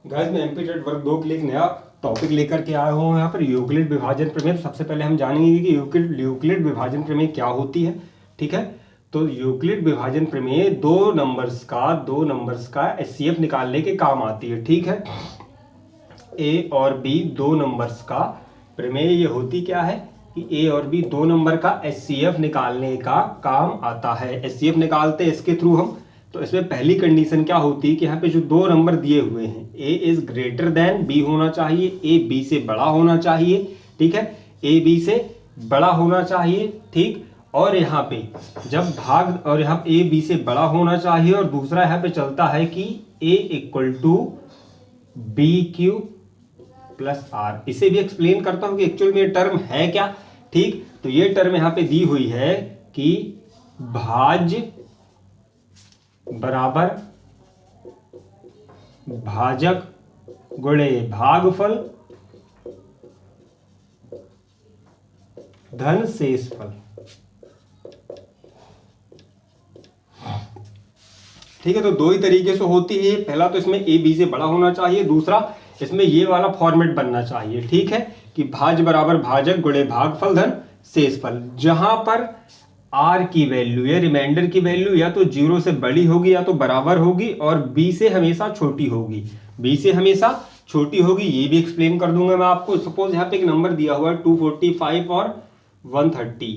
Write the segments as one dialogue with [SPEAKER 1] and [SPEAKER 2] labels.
[SPEAKER 1] Guys मैं MP वर्ग 2 के लिए एक नया टॉपिक लेकर के आया हूँ यहाँ पर यूक्लिड विभाजन प्रमेय। सबसे पहले हम जानेंगे कि यूक्लिड विभाजन प्रमेय क्या होती है। ठीक है, तो यूक्लिड विभाजन प्रमेय दो नंबर्स का एचसीएफ निकालने के काम आती है। ठीक है, ए और बी दो नंबर्स का प्रमेय ये होती क्या है कि ए और बी दो नंबर का एचसीएफ निकालने का काम आता है। एचसीएफ निकालते हैं इसके थ्रू हम। तो इसमें पहली कंडीशन क्या होती है कि यहाँ पे जो दो नंबर दिए हुए हैं, ए इज ग्रेटर देन बी होना चाहिए, ए बी से बड़ा होना चाहिए। ठीक है, ए बी से बड़ा होना चाहिए। ठीक, और यहाँ पे जब भाग और यहाँ ए बी से बड़ा होना चाहिए, और दूसरा यहाँ पे चलता है कि A equal to B Q plus R. इसे भी एक्सप्लेन करता हूं कि एक्चुअल में ये टर्म है क्या। ठीक, तो ये टर्म यहां पे दी हुई है कि भाज्य बराबर भाजक गुणे भागफल धन शेषफल। ठीक है, तो दो ही तरीके से होती है। पहला तो इसमें ए बी से बड़ा होना चाहिए, दूसरा इसमें ये वाला फॉर्मेट बनना चाहिए। ठीक है, कि भाज्य बराबर भाजक गुणे भागफल धन शेषफल, जहां पर आर की वैल्यू या रिमाइंडर की वैल्यू या तो 0 से बड़ी होगी या तो बराबर होगी, और बी से हमेशा छोटी होगी। बी से हमेशा छोटी होगी, ये भी एक्सप्लेन कर दूंगा मैं आपको। सपोज यहाँ पे एक नंबर दिया हुआ है 245 और 130,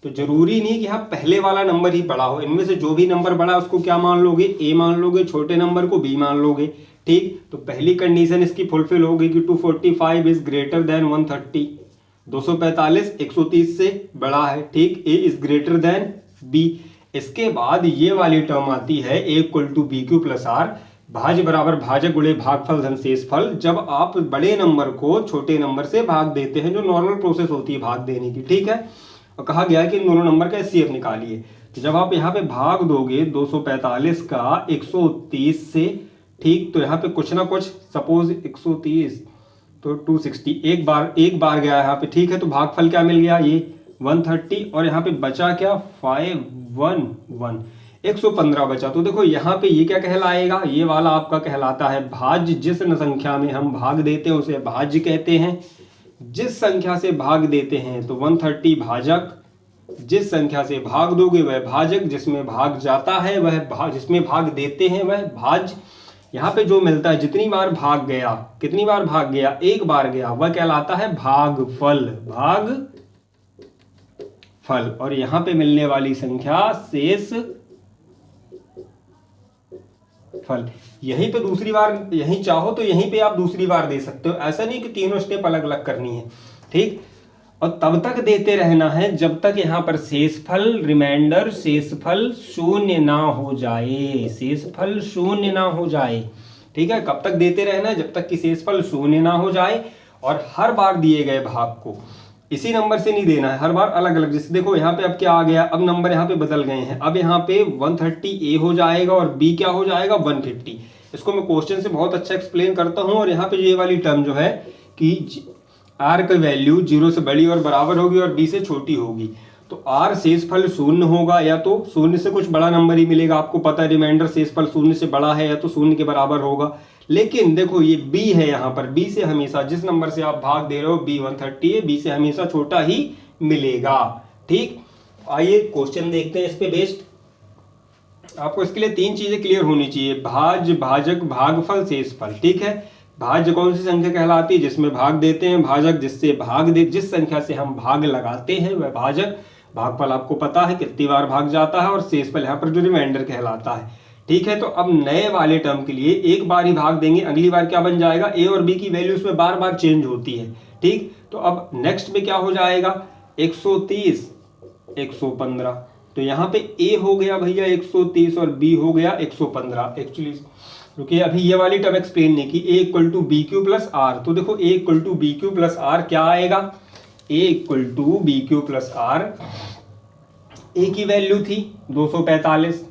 [SPEAKER 1] तो जरूरी नहीं कि यहाँ पहले वाला नंबर ही बड़ा हो। इनमें से जो भी नंबर बड़ा है उसको क्या मान लोगे, ए मान लोगे, छोटे नंबर को बी मान लोगे। ठीक, तो पहली कंडीशन इसकी फुलफिल होगी कि 245 इज ग्रेटर देन 130, 245 130 से बड़ा है। ठीक, A is greater than B. इसके बाद ये वाली टर्म आती है A equal to B Q plus R, भाज्य बराबर भाजक गुणे भागफल धन शेषफल, जब आप बड़े नंबर को छोटे नंबर से भाग देते हैं, जो नॉर्मल प्रोसेस होती है भाग देने की। ठीक है, और कहा गया है कि इन दोनों नंबर का एचसीएफ निकालिए। तो जब आप यहाँ पे भाग दोगे 245 का 130 से, ठीक, तो यहाँ पे कुछ ना कुछ, सपोज 130 तो 260 एक बार गया यहाँ पे। ठीक है, तो भागफल क्या मिल गया, ये 130, और यहाँ पे बचा क्या 511, 115 बचा। तो देखो यहाँ पे ये क्या कहलाएगा, ये वाला आपका कहलाता है भाज्य। जिस संख्या में हम भाग देते हैं उसे भाज्य कहते हैं। जिस संख्या से भाग देते हैं तो 130 भाजक, जिस संख्या से भाग दोगे वह भाजक, जिसमें भाग जाता है वह जिसमें भाग देते हैं वह भाज्य। यहाँ पे जो मिलता है, जितनी बार भाग गया, कितनी बार भाग गया, एक बार गया, वह कहलाता है भागफल, भागफल। और यहाँ पे मिलने वाली संख्या शेष फल। यहीं पे दूसरी बार, यहीं चाहो तो यहीं पे आप दूसरी बार दे सकते हो, ऐसा नहीं कि तीनों स्टेप अलग अलग करनी है। ठीक, और तब तक देते रहना है जब तक यहाँ पर शेषफल, रिमाइंडर शेषफल शून्य ना हो जाए, शेषफल शून्य ना हो जाए। ठीक है, कब तक देते रहना है, जब तक कि शेषफल शून्य ना हो जाए। और हर बार दिए गए भाग को इसी नंबर से नहीं देना है, हर बार अलग अलग। जैसे देखो यहाँ पे अब क्या आ गया, अब नंबर यहाँ पे बदल गए हैं। अब यहाँ पे 130 ए हो जाएगा और बी क्या हो जाएगा 150। इसको मैं क्वेश्चन से बहुत अच्छा एक्सप्लेन करता हूँ। और यहाँ पे ये वाली टर्म जो है कि आर की वैल्यू 0 से बड़ी और बराबर होगी और बी से छोटी होगी, तो आर शेषफल शून्य होगा, या तो शून्य से कुछ बड़ा नंबर ही मिलेगा। आपको पता है रिमाइंडर शेषफल शून्य से बड़ा है या तो शून्य के बराबर होगा। लेकिन देखो ये बी है, यहाँ पर बी से हमेशा, जिस नंबर से आप भाग दे रहे हो, बी 130 है, बी से हमेशा छोटा ही मिलेगा। ठीक, आइए क्वेश्चन देखते हैं इस पे बेस्ड। आपको इसके लिए तीन चीजें क्लियर होनी चाहिए, भाज्य, भाजक, भागफल, शेषफल। ठीक है, भाज्य कौन सी संख्या कहलाती है, जिसमें भाग देते हैं, भाजक जिस संख्या से हम भाग लगाते हैं वह भाजक, भागफल आपको पता है कितनी बार भाग जाता है, और शेषफल यहाँ पर जो रिमाइंडर कहलाता है। ठीक है, तो अब नए वाले टर्म के लिए एक बार ही भाग देंगे, अगली बार क्या बन जाएगा, ए और बी की वैल्यू उसमें बार बार चेंज होती है। ठीक, तो अब नेक्स्ट में क्या हो जाएगा, 130 115, तो यहाँ पे ए हो गया भैया 130 और बी हो गया 115। एक्चुअली रुकिए, अभी ये वाली टर्म एक्सप्लेन नहीं की, A equal to B Q plus R. तो देखो A equal to B Q plus R क्या आएगा, A equal to B Q plus R, A की वैल्यू थी 245,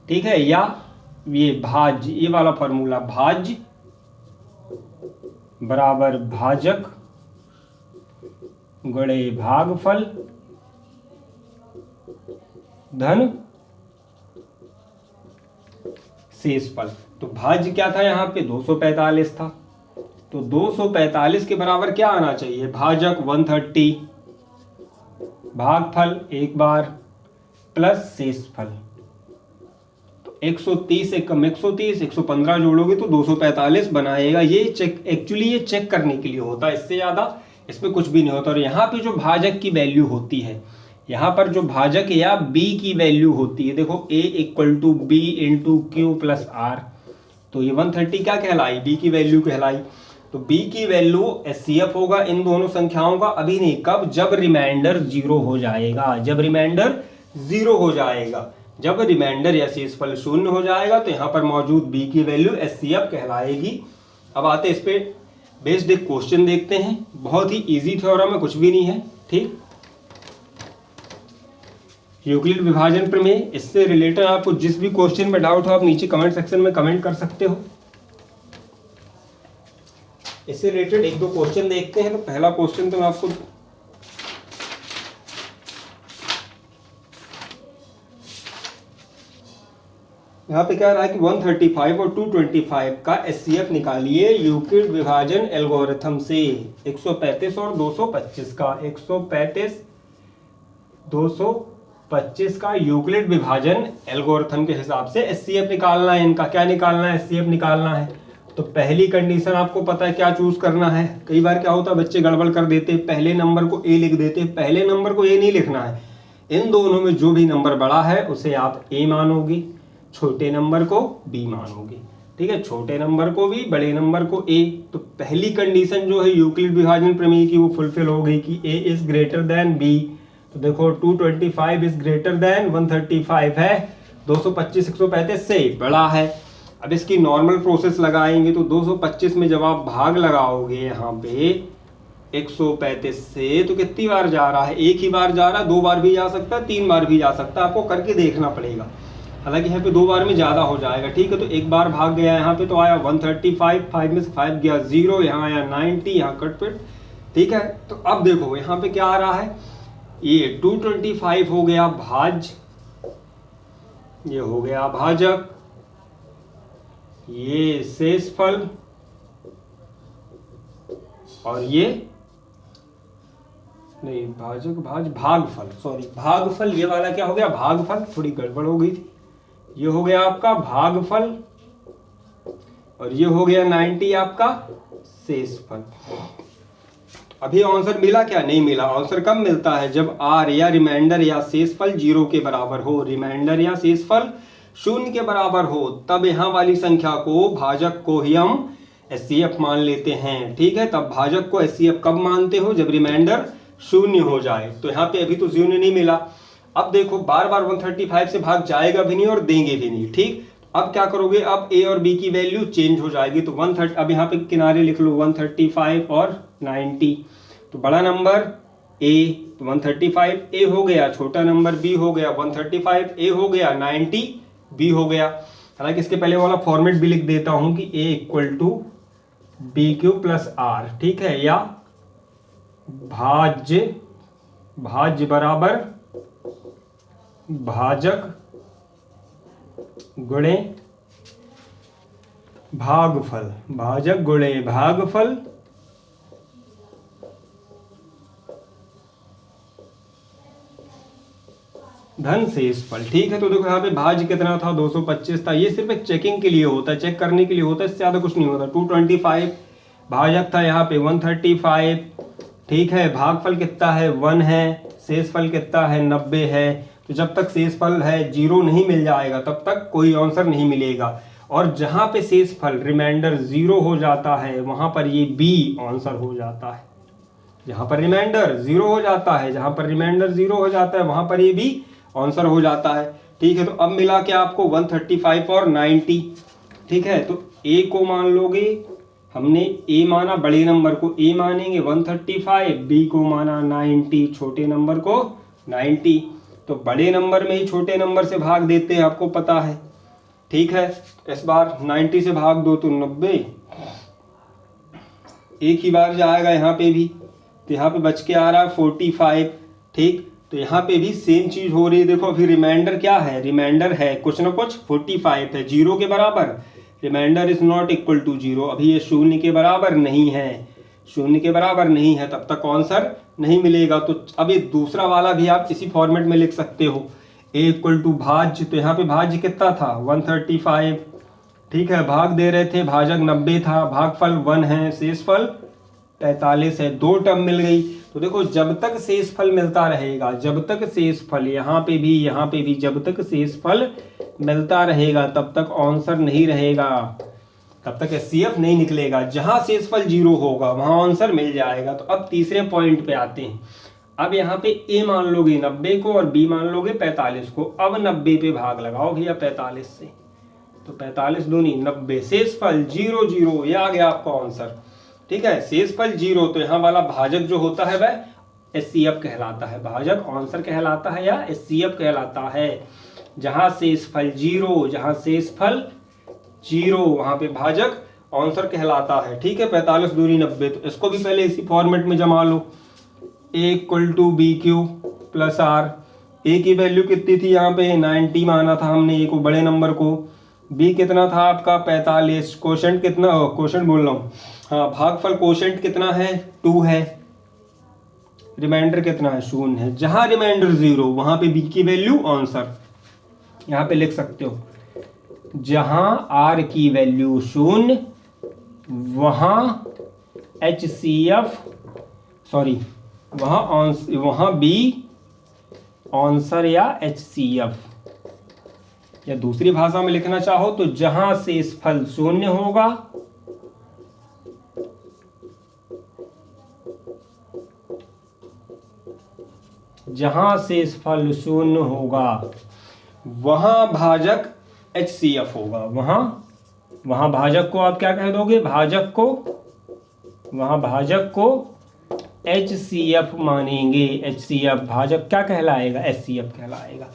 [SPEAKER 1] ठीक है, या ये भाज्य, ये वाला फॉर्मूला, भाज्य बराबर भाजक गुणे भागफल धन शेषफल। तो भाज्य क्या था यहाँ पे 245 था, तो 245 के बराबर क्या आना चाहिए, भाजक 130 भागफल एक बार प्लस शेषफल। तो 130 से कम 130 115 जोड़ोगे तो 245 बनाएगा। ये चेक एक्चुअली ये चेक करने के लिए होता है, इससे ज़्यादा इसमें कुछ भी नहीं होता। और यहाँ पे जो भाजक की वैल्यू होती है, यहाँ पर जो भाजक या b की वैल्यू होती है, देखो a = b × q + r, तो ये 130 क्या कहलाई, b की वैल्यू कहलाई। तो b की वैल्यू HCF होगा इन दोनों संख्याओं का, अभी नहीं, कब, जब रिमाइंडर 0 हो जाएगा, जब रिमाइंडर 0 हो जाएगा, जब रिमाइंडर या शेषफल 0 हो जाएगा तो यहाँ पर मौजूद b की वैल्यू HCF कहलाएगी। अब आते इस पे बेस्ड एक क्वेश्चन देखते हैं, बहुत ही इजी थ्योरम है, कुछ भी नहीं है, ठीक। यूक्लिड विभाजन प्रमेय, इससे रिलेटेड आपको जिस भी क्वेश्चन में डाउट हो आप नीचे कमेंट सेक्शन में कमेंट कर सकते हो। इससे रिलेटेड एक दो क्वेश्चन देखते हैं। तो पहला क्वेश्चन तो मैं आपको यहाँ पे क्या रहा है कि 135 और 225 का HCF निकालिए यूक्लिड विभाजन एल्गोरिथम से। 135 और 225 का, 135 225 का यूक्लिड विभाजन एल्गोरिथम के हिसाब से HCF निकालना है। इनका क्या निकालना है, HCF निकालना है। तो पहली कंडीशन आपको पता है क्या चूज करना है। कई बार क्या होता है बच्चे गड़बड़ कर देते, पहले नंबर को A लिख देते। पहले नंबर को A नहीं लिखना है, इन दोनों में जो भी नंबर बड़ा है उसे आप A मानोगे, छोटे नंबर को B मानोगे, ठीक है, छोटे नंबर को B, बड़े नंबर को A। तो पहली कंडीशन जो है यूक्लिड विभाजन प्रमेय की वो फुलफिल हो गई कि A is greater then B। तो देखो 225 इज ग्रेटर देन 135 है, 225 135 से बड़ा है। अब इसकी नॉर्मल प्रोसेस लगाएंगे तो 225 में जब आप भाग लगाओगे यहाँ पे 135 से, तो कितनी बार जा रहा है, एक ही बार जा रहा है, 2 बार भी जा सकता है, 3 बार भी जा सकता है, आपको करके देखना पड़ेगा। हालांकि यहाँ पे 2 बार में ज़्यादा हो जाएगा, ठीक है। तो एक बार भाग गया यहाँ पे तो आया 135, 5 में से 5 गया 0, यहाँ आया 90, यहाँ कट पिट, ठीक है। तो अब देखो यहाँ पे क्या आ रहा है, ये 225 हो गया भाज्य, ये हो गया भाजक, ये शेषफल, और ये नहीं भाजक भागफल, सॉरी भागफल, ये वाला क्या हो गया भागफल, थोड़ी गड़बड़ हो गई थी। ये हो गया आपका भागफल और ये हो गया 90 आपका शेषफल। अभी आंसर मिला क्या, नहीं मिला। आंसर कब मिलता है, जब r या रिमाइंडर या शेषफल 0 के बराबर हो, रिमाइंडर या शेषफल 0 के बराबर हो, तब यहाँ वाली संख्या को, भाजक को ही हम HCF मान लेते हैं, ठीक है। तब भाजक को HCF कब मानते हो, जब रिमाइंडर 0 हो जाए। तो यहाँ पे अभी तो 0 नहीं मिला। अब देखो बार बार 135 से भाग जाएगा भी नहीं और देंगे भी नहीं, ठीक। अब क्या करोगे, अब A और B की वैल्यू चेंज हो जाएगी। तो 130, अब यहाँ पे किनारे लिख लो 135 और 90। तो बड़ा नंबर A, तो 135 A हो गया, छोटा नंबर B हो गया, 135 A हो गया, 90 B हो गया। हालांकि इसके पहले वाला फॉर्मेट भी लिख देता हूं कि A = BQ + R, ठीक है, या भाज्य बराबर भाजक गुणे भागफल, भाजक गुणे भागफल धन शेषफल, ठीक है। तो देखो यहाँ पे भाज्य कितना था, 225 था। ये सिर्फ एक चेकिंग के लिए होता है, चेक करने के लिए होता है, इससे ज़्यादा कुछ नहीं होता। 225 भाजक था यहाँ पे 135, ठीक है। भागफल कितना है 1 है, शेषफल कितना है 90 है। तो जब तक शेषफल है 0 नहीं मिल जाएगा तब तक कोई आंसर नहीं मिलेगा। और जहाँ पे शेषफल रिमाइंडर 0 हो जाता है वहाँ पर ये B आंसर हो जाता है। जहाँ पर रिमाइंडर 0 हो जाता है, जहाँ पर रिमाइंडर 0 हो जाता है वहाँ पर ये B आंसर हो जाता है, ठीक है। तो अब मिला क्या आपको 135 और 90, ठीक है। तो A को मान लोगे, हमने A माना, बड़े नंबर को A मानेंगे 135, B को माना 90, छोटे नंबर को 90। तो बड़े नंबर में ही छोटे नंबर से भाग देते हैं, आपको पता है, ठीक है। इस बार 90 से भाग दो तो 90, एक ही बार जाएगा यहाँ पे भी, तो यहाँ पे बच के आ रहा है 45, ठीक। तो यहाँ पे भी सेम चीज हो रही है। देखो अभी रिमाइंडर क्या है, रिमाइंडर है कुछ ना कुछ 45 है, 0 के बराबर remainder is not equal to 0, अभी ये शून्य के बराबर नहीं है, शून्य के बराबर नहीं है, तब तक आंसर नहीं मिलेगा। तो अब ये दूसरा वाला भी आप इसी फॉर्मेट में लिख सकते हो, a इक्वल टू भाज्य, तो यहाँ पे भाज्य कितना था 135, ठीक है, भाग दे रहे थे, भाजक 90 था, भागफल 1 है, शेषफल 45 है, 2 टर्म मिल गई। तो देखो जब तक शेषफल मिलता रहेगा, जब तक शेषफल यहाँ पे भी जब तक शेषफल मिलता रहेगा तब तक आंसर नहीं रहेगा, तब तक HCF नहीं निकलेगा। जहां शेषफल 0 होगा वहां आंसर मिल जाएगा। तो अब तीसरे पॉइंट पे आते हैं। अब यहाँ पे A मान लोगे 90 को और B मान लोगे 45 को। अब 90 पे भाग लगाओ भैया 45 से, तो 45 दूनी 90, शेषफल 0 0, ये आ गया आपका आंसर, ठीक है। शेषफल 0, तो यहाँ वाला भाजक जो होता है वह HCF कहलाता है, भाजक आंसर कहलाता है या HCF कहलाता है। जहां शेषफल 0, जहां शेषफल 0 वहां पे भाजक आंसर कहलाता है, ठीक है। 45 दूनी 90, तो इसको भी पहले इसी फॉर्मेट में जमा लो, A equal to B Q plus r. A की वैल्यू कितनी थी यहाँ पे 90 माना था हमने A को, बड़े नंबर को। B कितना था आपका 45, कोशेंट कितना, कोशेंट बोल रहा हूँ, हाँ भागफल कोशेंट कितना है 2 है, रिमाइंडर कितना है 0 है। जहां रिमाइंडर 0 वहां पे B की वैल्यू आंसर, यहाँ पे लिख सकते हो, जहां R की वैल्यू 0 वहां HCF, सॉरी वहां B आंसर या HCF, या दूसरी भाषा में लिखना चाहो तो जहां शेषफल 0 होगा जहां शेषफल 0 होगा वहां भाजक HCF होगा, वहां भाजक को आप क्या कह दोगे, वहां भाजक को HCF मानेंगे, HCF भाजक क्या कहलाएगा, HCF कहलाएगा।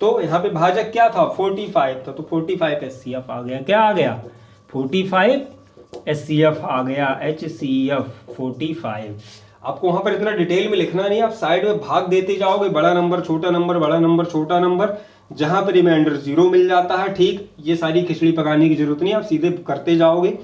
[SPEAKER 1] तो यहाँ पे भाजक क्या था 45 था, तो 45 HCF आ गया, क्या आ गया 45 HCF आ गया, HCF 45। आपको वहां पर इतना डिटेल में लिखना नहीं, आप साइड में भाग देते जाओगे, बड़ा नंबर छोटा नंबर, बड़ा नंबर छोटा नंबर, जहां पर रिमाइंडर 0 मिल जाता है, ठीक। ये सारी खिचड़ी पकाने की जरूरत नहीं, आप सीधे करते जाओगे,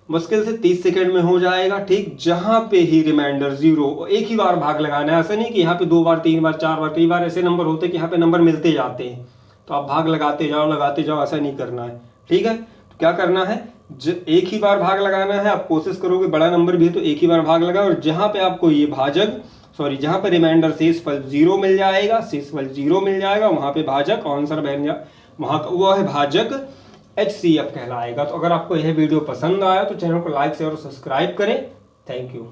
[SPEAKER 1] मुश्किल से 30 सेकंड में हो जाएगा, ठीक। जहां पे ही रिमाइंडर 0, एक ही बार भाग लगाना है, ऐसा नहीं कि यहाँ पे 2 बार 3 बार 4 बार, कई बार ऐसे नंबर होते हैं कि यहाँ पे नंबर मिलते जाते हैं, तो आप भाग लगाते जाओ, ऐसा नहीं करना है, ठीक है। तो क्या करना है, एक ही बार भाग लगाना है। आप कोशिश करोगे बड़ा नंबर भी है तो एक ही बार भाग लगाओ, और जहां पे आपको ये भाजक, सॉरी जहां पे रिमाइंडर शेषफल 0 मिल जाएगा, शेषफल 0 मिल जाएगा, वहां पे भाजक आंसर बन जा, वहां का वो है भाजक HCF कहलाएगा। तो अगर आपको यह वीडियो पसंद आया तो चैनल को लाइक शेयर और सब्सक्राइब करें। Thank you.